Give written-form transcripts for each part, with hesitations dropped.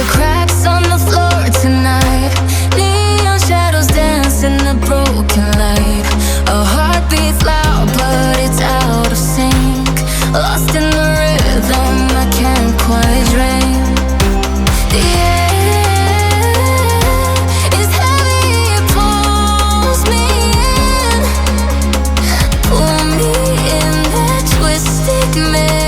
the cracks on the floor tonight. Neon shadows dance in the broken light. A heart beats loud but it's out of sync. Lost in the rhythm, I can't quite dream. The air is heavy, it pulls me in. Pull me in that twisted maze.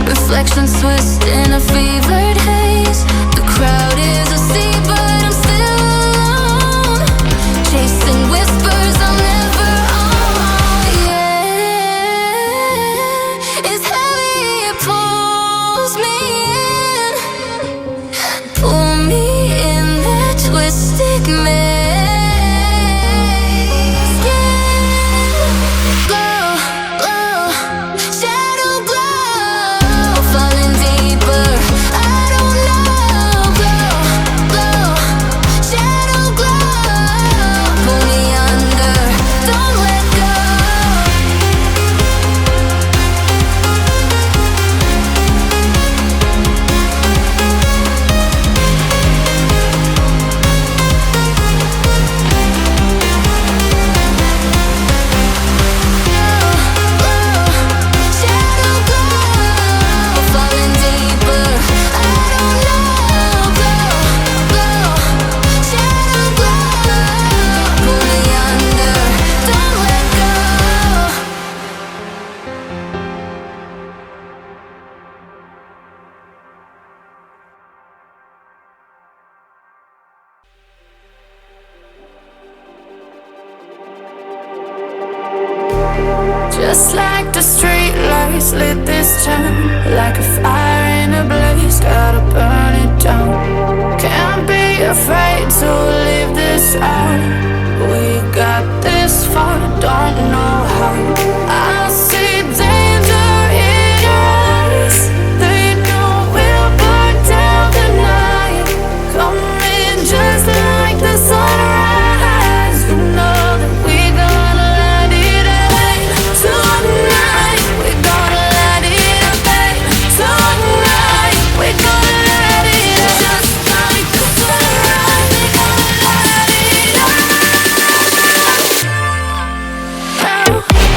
Reflections twist in a fevered haze. The crowd is asleep, but I'm still alone, chasing whispers I'm never on. Yeah, it's heavy, it pulls me in. Pull me in that twisted maze. Just like the street lights lit this town, like a fire in a blaze, gotta burn it down. Can't be afraid to leave this out. We got this far, don't know how. I see danger in your eyes. They know we'll burn down the night. Coming just like the sunrise. You know that we're gonna light it up. Tonight, we're gonna light it up, babe. Tonight, we're gonna light it up. Just like the sunrise, we're gonna light it up.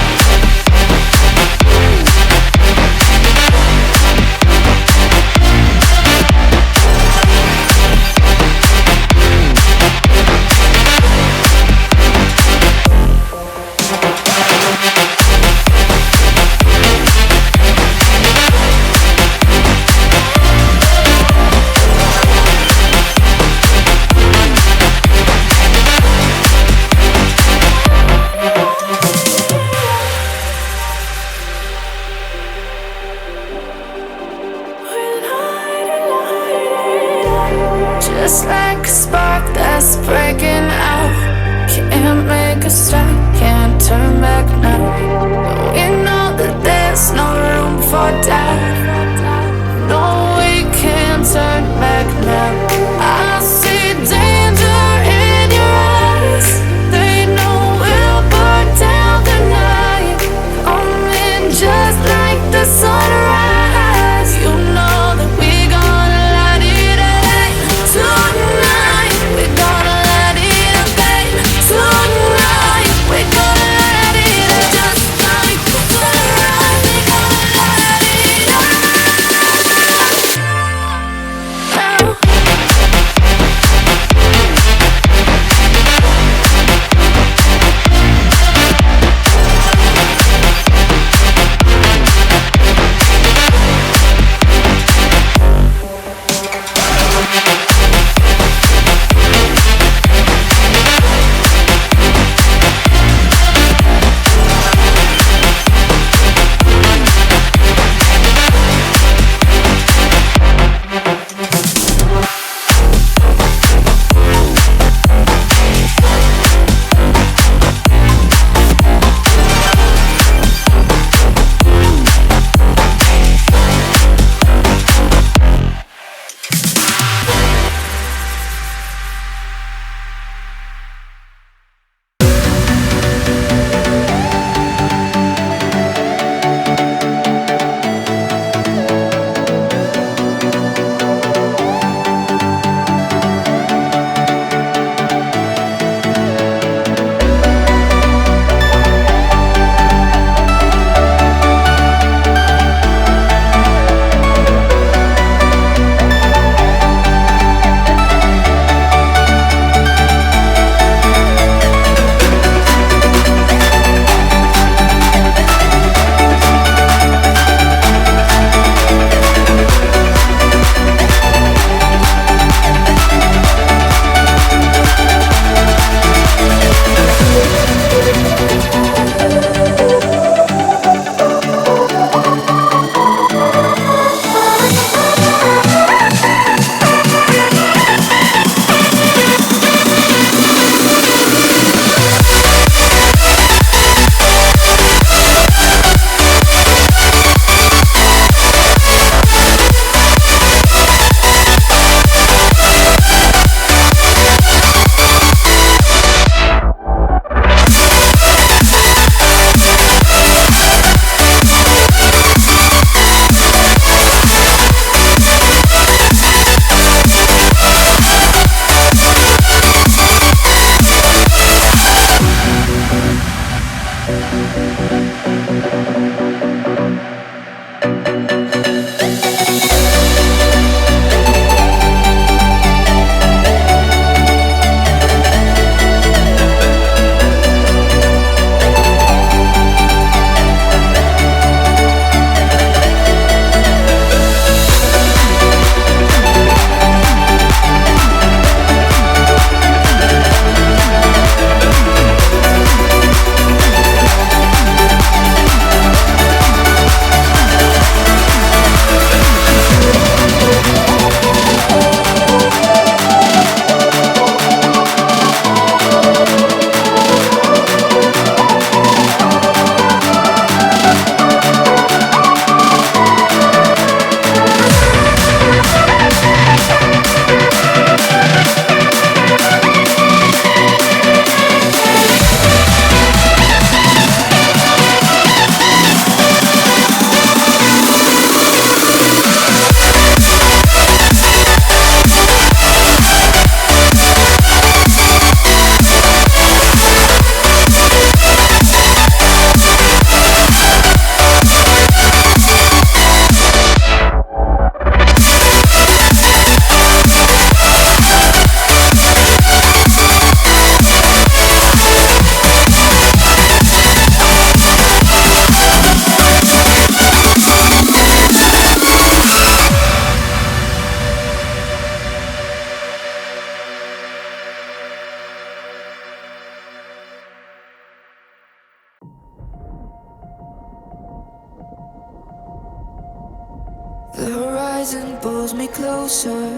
The horizon pulls me closer,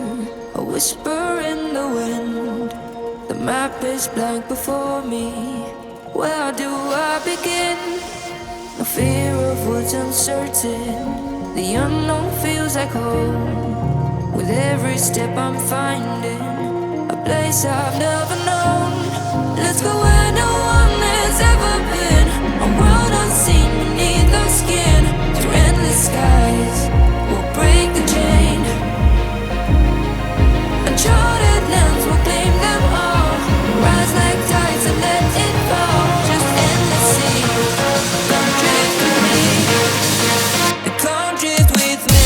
a whisper in the wind. The map is blank before me. Where do I begin? No fear of what's uncertain. The unknown feels like home. With every step I'm finding a place I've never known. Let's go where no one has ever been. A world unseen beneath our skin. Through endless skies we'll break the chain. Uncharted lands will claim them all. Rise like tides and let it fall. Just endless seas. Come drift with me. Come drift with me.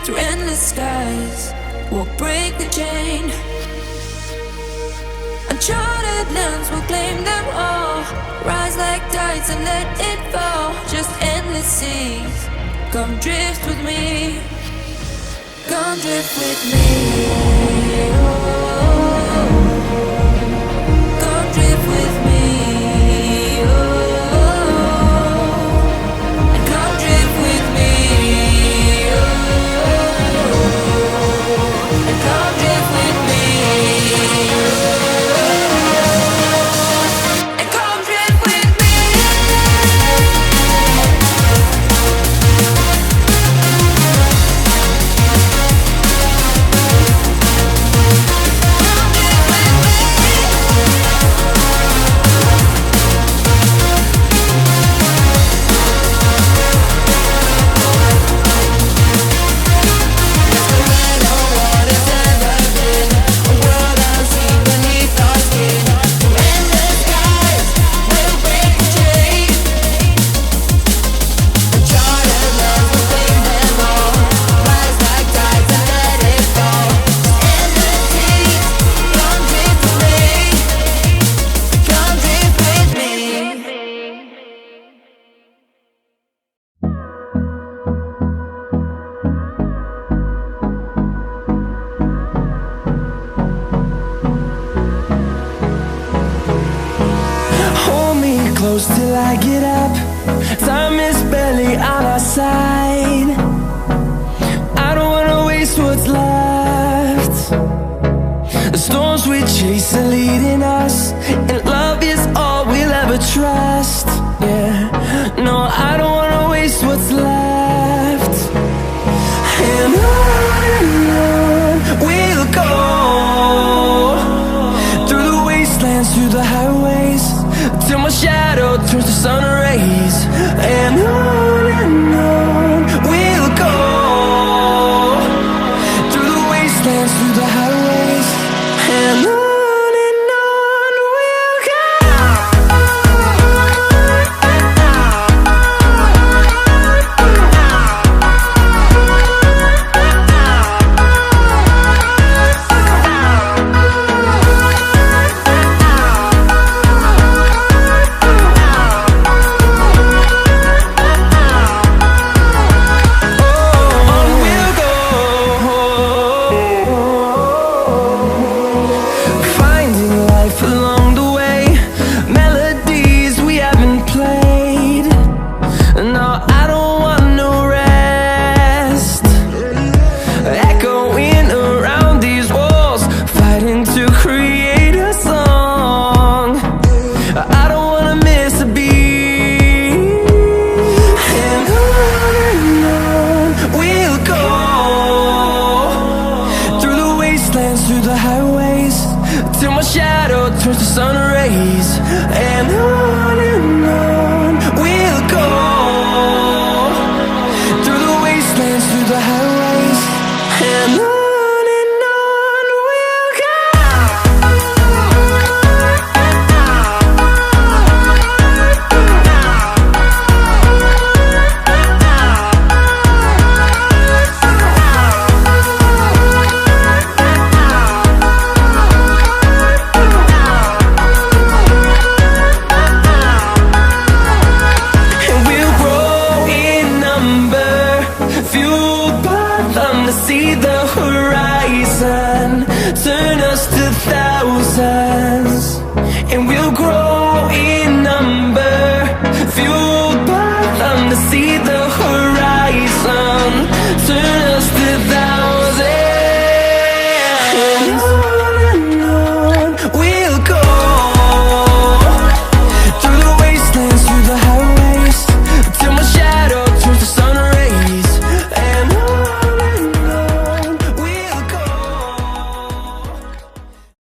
Through endless skies, we'll break the chain. Uncharted lands will claim them all. Rise like tides and let it fall. Just endless seas. Come drift with me. Come drift with me. Oh, come drift with me. close till I get up. Time is barely on our side. I don't wanna waste what's left. The storms we chase are leading us, and love is all we'll ever trust. Yeah, no, I don't wanna waste what's left. And on we'll go, through the wastelands, through the highways, till my shadow turns to sun rays. And on we'll go, through the wastelands, through the highways, and on we'll go. Through the highways, till my shadow turns to sun rays. And on we'll go, through the wastelands, through the highways, and on we'll go. See the horizon turn us to thousands, and we'll grow